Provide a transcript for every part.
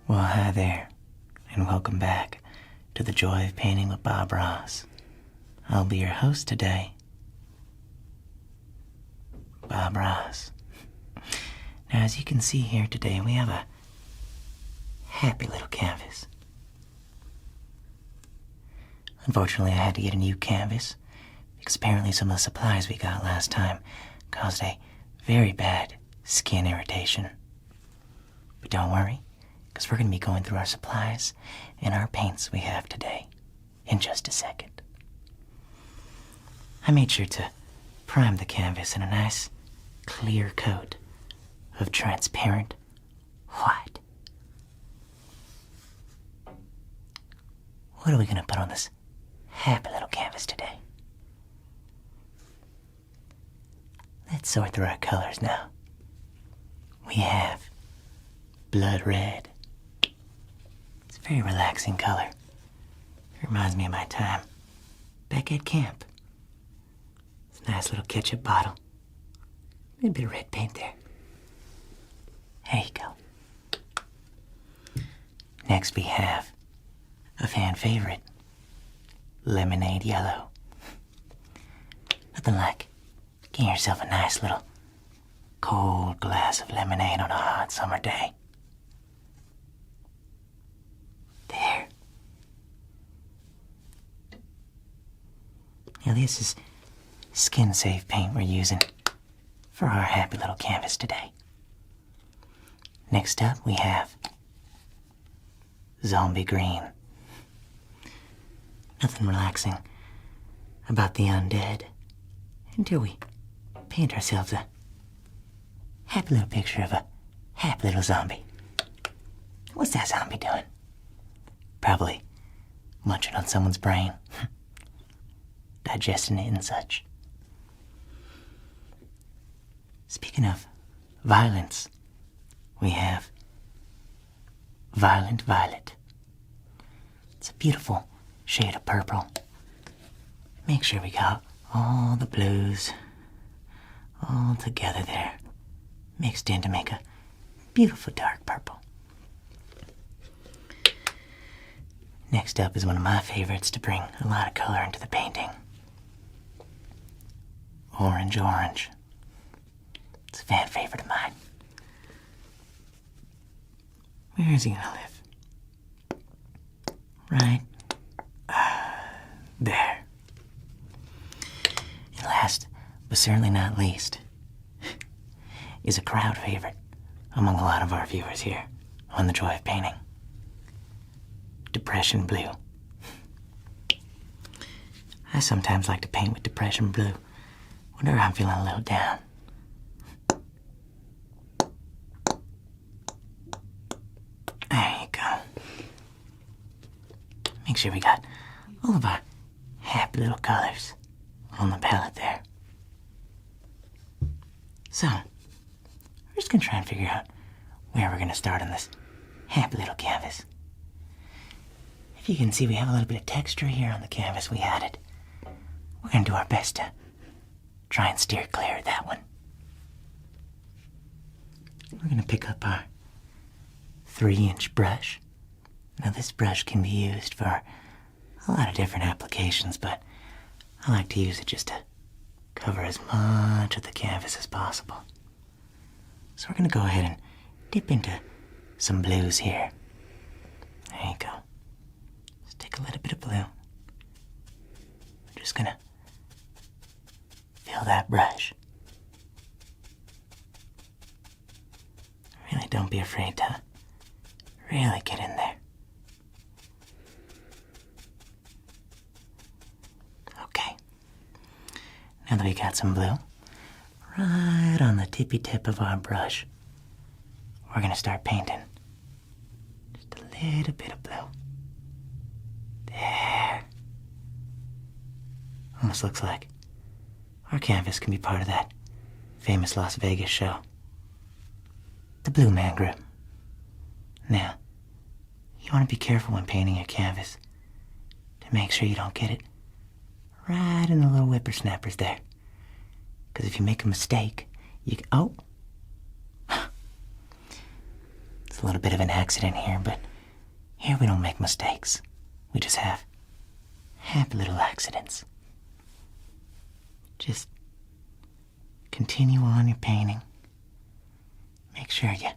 Well, hi there, and welcome back to The Joy of Painting with Bob Ross. I'll be your host today, Bob Ross. Now, as you can see here today, we have a happy little canvas. Unfortunately, I had to get a new canvas because apparently some of the supplies we got last time caused a very bad skin irritation. But don't worry, because we're going to be going through our supplies and our paints we have today in just a second. I made sure to prime the canvas in a nice, clear coat of transparent white. What are we going to put on this happy little canvas today? Let's sort through our colors now. We have blood red. It's a very relaxing color. It reminds me of my time back at camp. It's a nice little ketchup bottle. A bit of red paint there. There you go. Next we have a fan favorite, lemonade yellow. Nothing like getting yourself a nice little cold glass of lemonade on a hot summer day. There. Now this is skin-safe paint we're using for our happy little canvas today. Next up we have zombie green. Nothing relaxing about the undead until we paint ourselves a happy little picture of a happy little zombie. What's that zombie doing? Probably munching on someone's brain, digesting it and such. Speaking of violence, we have Violent Violet. It's a beautiful shade of purple. Make sure we got all the blues all together there, mixed in to make a beautiful dark purple. Next up is one of my favorites to bring a lot of color into the painting. Orange. It's a fan favorite of mine. Where is he gonna live? Right there. And last, but certainly not least, is a crowd favorite among a lot of our viewers here on The Joy of Painting. Depression blue. I sometimes like to paint with depression blue whenever I'm feeling a little down. There you go. Make sure we got all of our happy little colors on the palette there. So, we're just gonna try and figure out where we're gonna start on this happy little canvas. If you can see, we have a little bit of texture here on the canvas we added. We're gonna do our best to try and steer clear of that one. We're gonna pick up our 3-inch brush. Now this brush can be used for a lot of different applications, but I like to use it just to cover as much of the canvas as possible. So we're gonna go ahead and dip into some blues here. There you go. Let's take a little bit of blue. We're just gonna fill that brush. Really don't be afraid to really get in there. Okay. Now that we got some blue right right on the tippy tip of our brush, we're going to start painting. Just a little bit of blue. There. Almost looks like our canvas can be part of that famous Las Vegas show. The Blue Man Group. Now, you want to be careful when painting your canvas to make sure you don't get it right in the little whippersnappers there. Because if you make a mistake, you can... Oh! It's a little bit of an accident here, but here we don't make mistakes. We just have happy little accidents. Just continue on your painting. Make sure you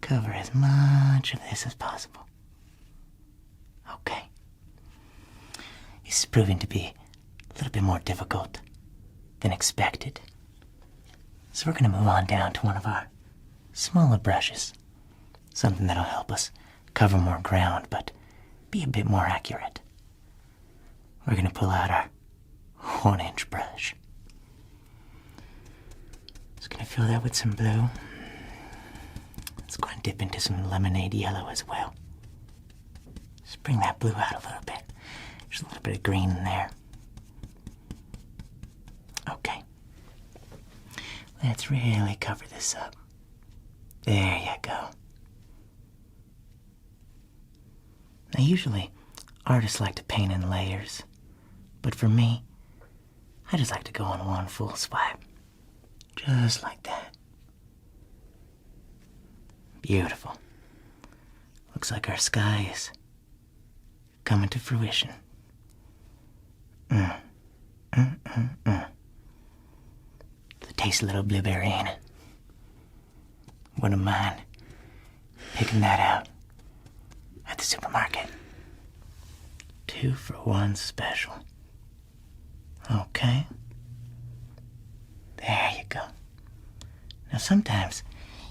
cover as much of this as possible. Okay. This is proving to be a little bit more difficult than expected. So we're going to move on down to one of our smaller brushes. Something that'll help us cover more ground, but be a bit more accurate. We're going to pull out our 1-inch brush. Just going to fill that with some blue. Let's go and dip into some lemonade yellow as well. Just bring that blue out a little bit. There's a little bit of green in there. Okay. Let's really cover this up. There you go. Now usually, artists like to paint in layers. But for me, I just like to go on one full swipe. Just like that. Beautiful. Looks like our sky is coming to fruition. The tasty little blueberry, ain't it? Wouldn't mind picking that out at the supermarket. 2 for 1 special. Okay. There you go. Now sometimes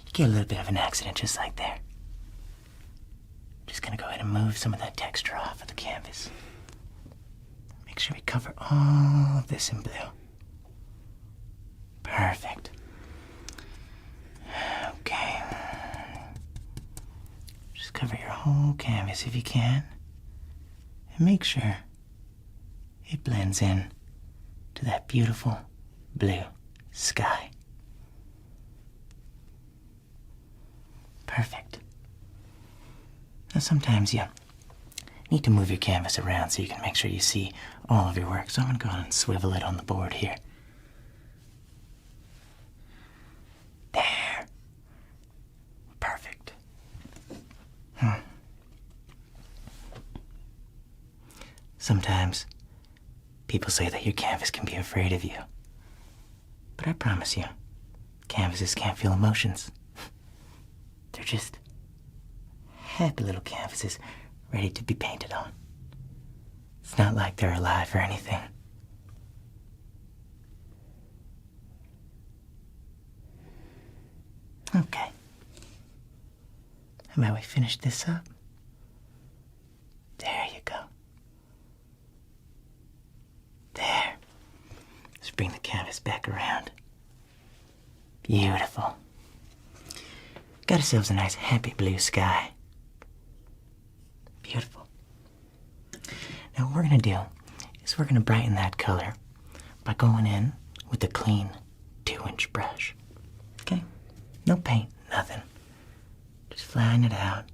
you get a little bit of an accident just like there. Just gonna go ahead and move some of that texture off of the canvas. Make sure we cover all of this in blue. Perfect. Okay. Just cover your whole canvas if you can. And make sure it blends in to that beautiful blue sky. Perfect. Now sometimes you need to move your canvas around so you can make sure you see all of your work. So I'm going to go on and swivel it on the board here. There. Perfect. Sometimes people say that your canvas can be afraid of you. But I promise you, canvases can't feel emotions. They're just happy little canvases ready to be painted on. It's not like they're alive or anything. Okay. How about we finish this up? There you go. There. Let's bring the canvas back around. Beautiful. Got ourselves a nice happy blue sky. Beautiful. Now what we're going to do is we're going to brighten that color by going in with a clean 2-inch brush. Okay? No paint, nothing. Just flying it out.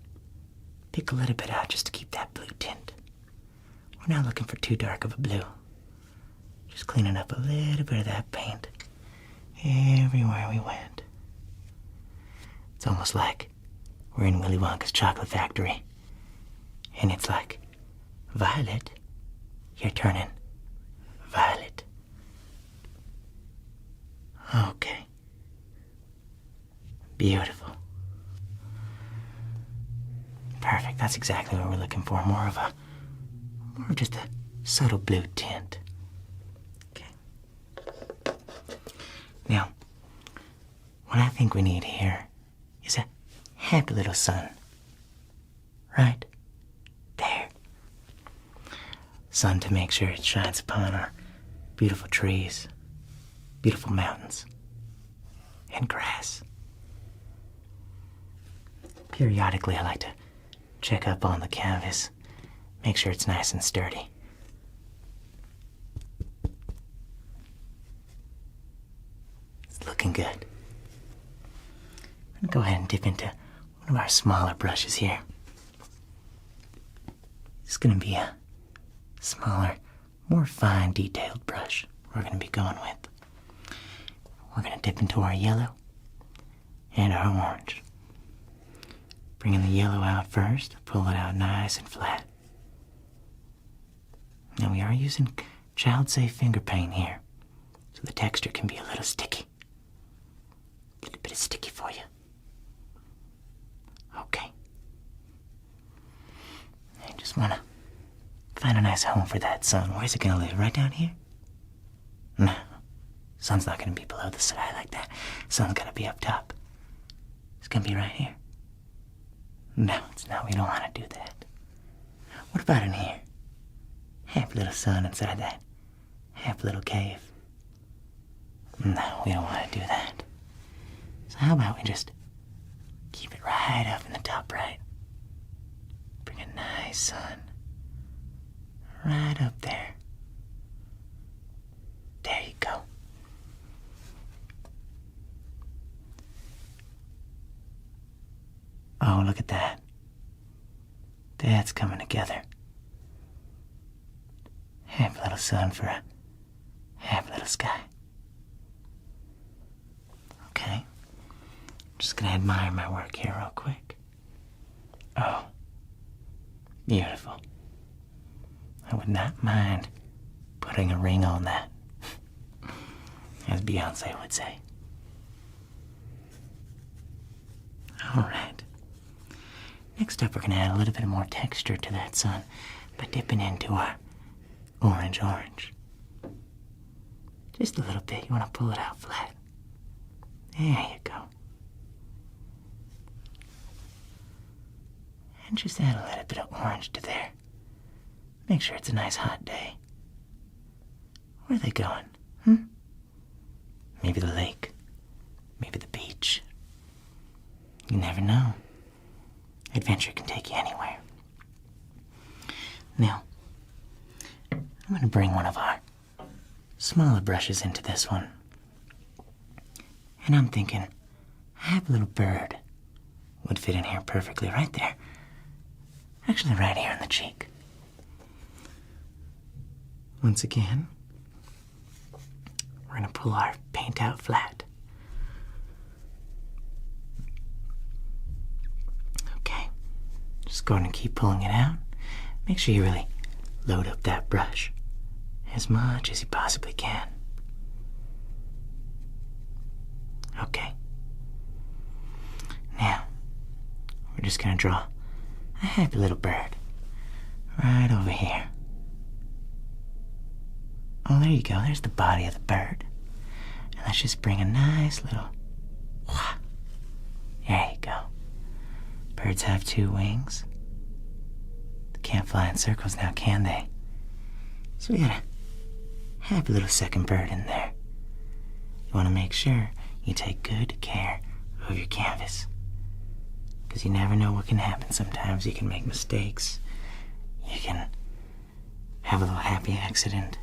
Pick a little bit out just to keep that blue tint. We're not looking for too dark of a blue. Just cleaning up a little bit of that paint everywhere we went. It's almost like we're in Willy Wonka's chocolate factory. And it's like, Violet, you're turning violet. Okay. Beautiful. Perfect. That's exactly what we're looking for. More of just a subtle blue tint. Okay. Now, what I think we need here is a happy little sun. Right? There. Sun to make sure it shines upon our beautiful trees, beautiful mountains. and grass. Periodically, I like to check up on the canvas, make sure it's nice and sturdy. It's looking good. I'm going to go ahead and dip into one of our smaller brushes here. It's going to be a smaller, more fine detailed brush we're going to be going with. We're going to dip into our yellow and our orange. Bringing the yellow out first, pull it out nice and flat. Now we are using child-safe finger paint here, so the texture can be a little sticky. A little bit of sticky for you. Okay. I just want to find a nice home for that sun. Where's it going to live? Right down here? No. Sun's not going to be below the sky like that. Sun's going to be up top. It's going to be right here. No, it's not. We don't want to do that. What about in here? Half little sun inside that half little cave. No, we don't want to do that. So how about we just keep it right up in the top right? Bring a nice sun right up there. There you go. Oh, look at that. That's coming together. Half little sun for a half little sky. Okay. Just gonna admire my work here real quick. Oh. Beautiful. I would not mind putting a ring on that, as Beyonce would say. Alright. Next up, we're going to add a little bit more texture to that sun by dipping into our orange. Just a little bit. You want to pull it out flat. There you go. And just add a little bit of orange to there. Make sure it's a nice hot day. Where are they going? Maybe the lake. Maybe the beach. You never know. Adventure can take you anywhere. Now, I'm going to bring one of our smaller brushes into this one. And I'm thinking, a happy little bird would fit in here perfectly right there. Actually, right here in the cheek. Once again, we're going to pull our paint out flat. Okay, just go ahead and keep pulling it out. Make sure you really load up that brush as much as you possibly can. Okay. Now, we're just going to draw a happy little bird right over here. Oh, there you go. There's the body of the bird. And let's just bring a nice little... There you go. Birds have 2 wings. They can't fly in circles now, can they? So we got a happy little second bird in there. You want to make sure you take good care of your canvas, because you never know what can happen. Sometimes you can make mistakes. You can have a little happy accident.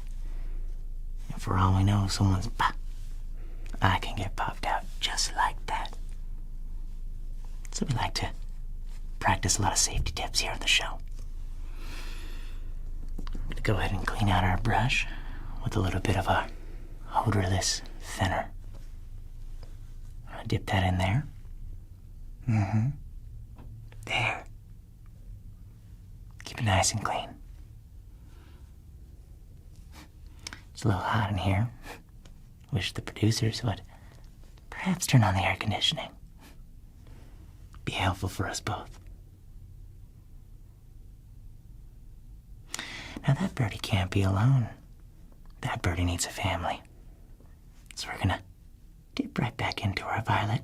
And for all we know, someone's eye can get popped out just like that. So we like to practice a lot of safety tips here on the show. I'm going to go ahead and clean out our brush with a little bit of a odorless thinner. I'll dip that in there. There. Keep it nice and clean. It's a little hot in here. Wish the producers would perhaps turn on the air conditioning. Be helpful for us both. Now that birdie can't be alone. That birdie needs a family. So we're gonna dip right back into our violet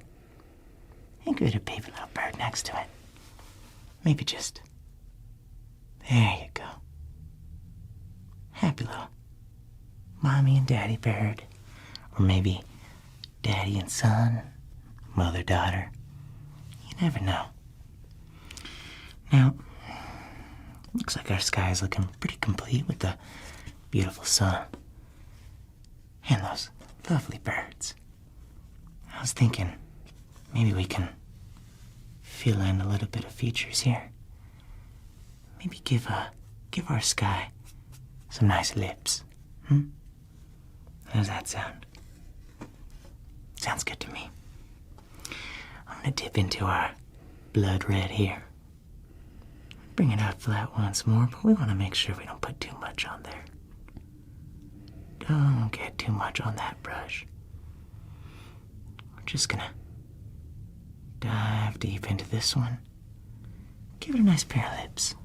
and give it a baby little bird next to it. Maybe just... There you go. Happy little mommy and daddy bird. Or maybe daddy and son. mother-daughter. You never know. Now, looks like our sky is looking pretty complete with the beautiful sun and those lovely birds. I was thinking maybe we can fill in a little bit of features here. Maybe give our sky some nice lips. How does that sound? Sounds good to me. I'm gonna dip into our blood red here. Bring it out flat once more, but we want to make sure we don't put too much on there. Don't get too much on that brush. We're just gonna dive deep into this one. Give it a nice pair of lips.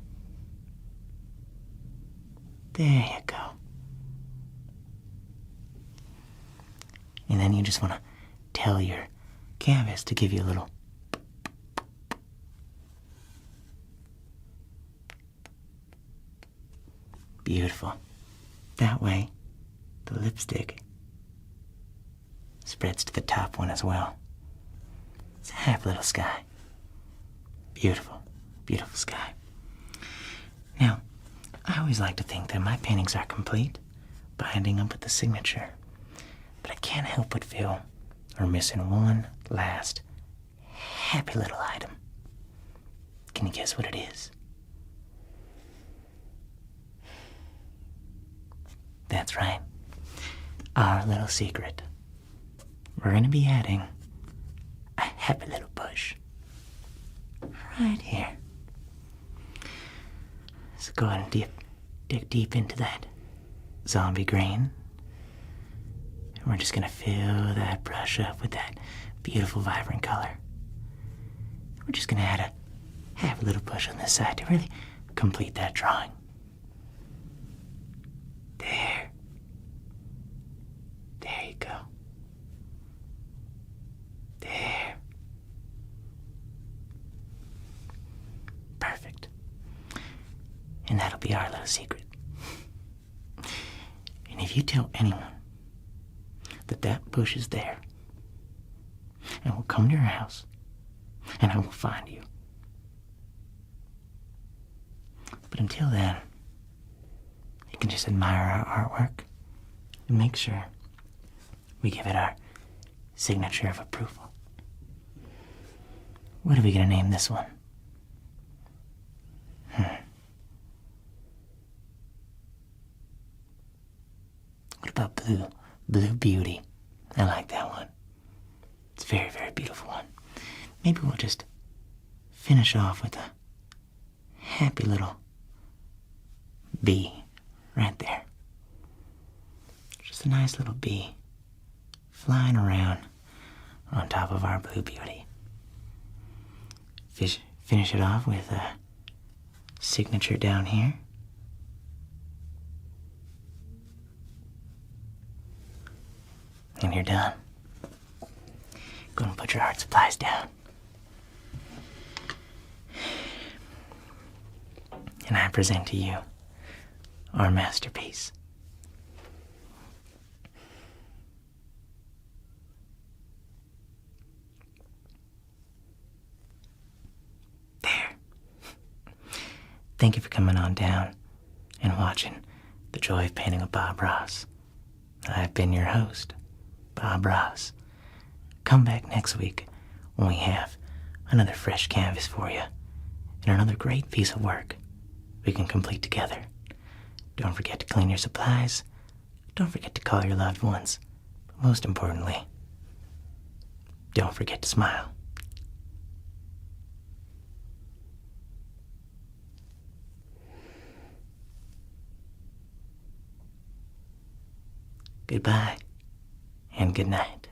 There you go. And then you just want to tell your canvas to give you a little beautiful. That way, the lipstick spreads to the top one as well. It's a happy little sky. Beautiful, beautiful sky. Now, I always like to think that my paintings are complete by ending up with the signature. But I can't help but feel we're missing one last happy little item. Can you guess what it is? That's right. Our little secret. We're going to be adding a happy little bush right here. So go ahead and dig deep into that zombie green. And we're just going to fill that brush up with that beautiful, vibrant color. We're just going to add a happy little bush on this side to really complete that drawing. There. There you go. There. Perfect. And that'll be our little secret. And if you tell anyone that bush is there, and we'll come to your house, and I will find you. But until then, you can just admire our artwork and make sure we give it our signature of approval. What are we going to name this one? What about Blue? Blue Beauty. I like that one. It's a very, very beautiful one. Maybe we'll just finish off with a happy little bee right there. Just a nice little bee flying around on top of our Blue Beauty. Finish it off with a signature down here. And you're done. Go and put your art supplies down. And I present to you our masterpiece. There. Thank you for coming on down and watching The Joy of Painting with Bob Ross. I've been your host, Bob Ross. Come back next week when we have another fresh canvas for you and another great piece of work we can complete together. Don't forget to clean your supplies. Don't forget to call your loved ones. But most importantly, don't forget to smile. Goodbye and good night.